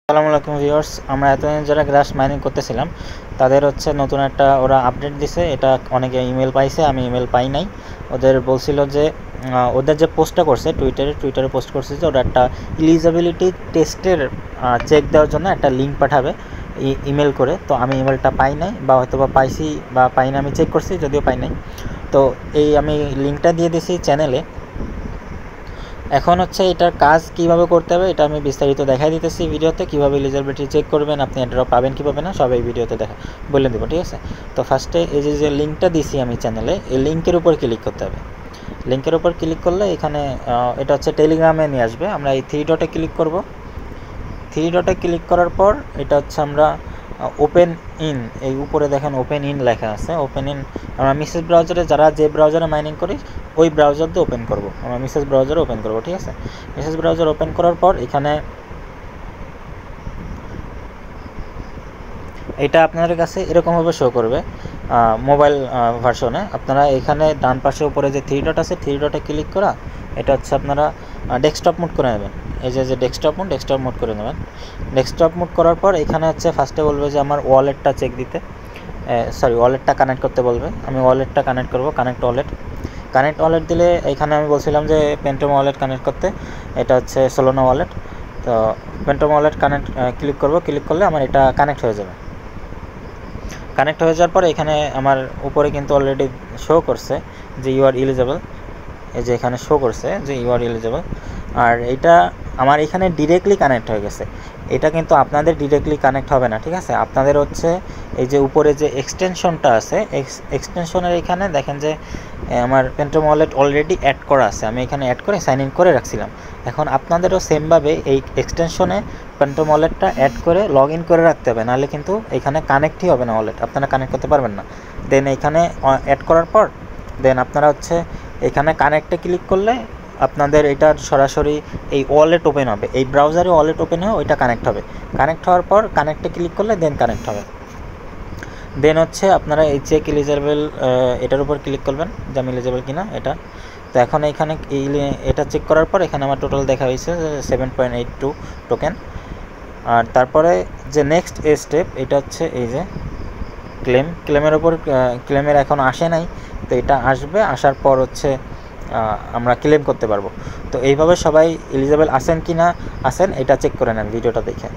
আসসালামু আলাইকুম ভিউয়ার্স, আমরা এতদিন যারা গ্রাস মাইনিং করতেছিলাম তাদের নতুন একটা ওরা আপডেট দিছে। এটা অনেকে ইমেল পাইছে, আমি ইমেল পাই নাই। ওদের বলছিল যে ওদের যে পোস্টটা করছে টুইটারে পোস্ট করছে যে ওরা একটা এলিজিবিলিটি টেস্টের চেক দেওয়ার জন্য একটা লিঙ্ক পাঠাবে ইমেল করে। তো আমি ইমেলটা পাই নাই, বা হয়তো বা পাইছি বা পাই না, আমি চেক করছি যদিও পাই নাই। তো আমি লিঙ্কটা দিয়ে দিছি চ্যানেলে। এখন এটার কাজ কিভাবে করতে হবে এটা আমি বিস্তারিত দেখাই দিতেছি ভিডিওতে। কিভাবে এলিজিবিলিটি চেক করবেন, আপনি এড্রপ পাবেন কীভাবে না, সব এই ভিডিওতে বলে দেবো, ঠিক আছে। তো ফার্স্টে এই যে লিঙ্কটা দিছি আমি চ্যানেলে, এই লিঙ্কের উপর ক্লিক করতে হবে। লিঙ্কের উপর ক্লিক করলে এখানে এটা টেলিগ্রামে নিয়ে আসবে। আমরা এই থ্রি ডটে ক্লিক করব। থ্রি ডটে ক্লিক করার পর এটা আমরা ওপেন ইন, এই উপরে দেখেন ওপেন ইন লেখা আছে। ওপেন ইন আমরা মেসেজ ব্রাউজারে, যারা যে ব্রাউজারে মাইনিং করি ওই ব্রাউজার দিয়ে ওপেন করব। আমরা মেসেজ ব্রাউজারে ওপেন করব, ঠিক আছে। মেসেজ ব্রাউজার ওপেন করার পর এখানে এটা আপনাদের কাছে এরকমভাবে শো করবে মোবাইল ভার্সনে। আপনারা এখানে ডান পাশে উপরে যে থ্রি ডট আছে, থ্রি ডটে ক্লিক করা এটা আপনারা ডেস্কটপ মোড করে নেবেন। এই যে ডেস্কটপ মোড করে নেবেন। ডেস্কটপ মোড করার পর এখানে ফার্স্টে বলবে যে আমার ওয়ালেটটা চেক দিতে, ওয়ালেটটা কানেক্ট করতে বলবে। আমি ওয়ালেটটা কানেক্ট করব, কানেক্ট ওয়ালেট দিলে এখানে আমি বলছিলাম যে পেন্টম ওয়ালেট কানেক্ট করতে। এটা সোলোনা ওয়ালেট। তো পেন্টম ওয়ালেট ক্লিক করব। ক্লিক করলে আমার এটা কানেক্ট হয়ে যাবে। কানেক্ট হয়ে যাওয়ার পরে এখানে আমার উপরে কিন্তু অলরেডি শো করছে যে ইউ আর এলিজেবল। এই যে এখানে শো করছে যে ইউ আর এলিজেবল। আর এটা আমার এখানে ডিরেক্টলি কানেক্ট হয়ে গেছে। এটা কিন্তু আপনাদের ডিরেক্টলি কানেক্ট হবে না, ঠিক আছে। আপনাদের এই যে উপরে যে এক্সটেনশনটা আছে, এক্সটেনশনের এখানে দেখেন যে আমার পেন্টম ওয়ালেট অলরেডি অ্যাড করা আছে। আমি এখানে অ্যাড করে সাইন ইন করে রাখছিলাম। এখন আপনাদেরও সেমভাবে এই এক্সটেনশনে পেন্টম ওয়ালেটটা অ্যাড করে লগ ইন করে রাখতে হবে, নাহলে কিন্তু এখানে কানেক্টই হবে না ওয়ালেট, আপনারা কানেক্ট করতে পারবেন না। দেন এখানে অ্যাড করার পর দেন আপনারা এখানে কানেক্টে ক্লিক করলে আপনাদের এটা সরাসরি এই ওয়ালেট ওপেন হবে, এই ব্রাউজারে ওয়ালেট ওপেন হয়ে ওইটা কানেক্ট হবে। কানেক্ট হওয়ার পর কানেক্টে ক্লিক করলে দেন কানেক্ট হবে। দেন আপনারা এই চেক এলিজেবল এটার উপর ক্লিক করবেন যে আমি এলিজেবল কিনা এটা। তো এখন এখানে এটা চেক করার পর এখানে আমার টোটাল দেখা হয়েছে 7.82 টোকেন। আর তারপরে যে নেক্সট স্টেপ এটা এই যে ক্লেমের ওপর, ক্লেমের এখন আসে নাই, তো এটা আসবে। আসার পর আমরা ক্লেম করতে পারবো। তো এইভাবে সবাই এলিজেবল আছেন কি না এটা চেক করে নেন ভিডিওটা দেখে।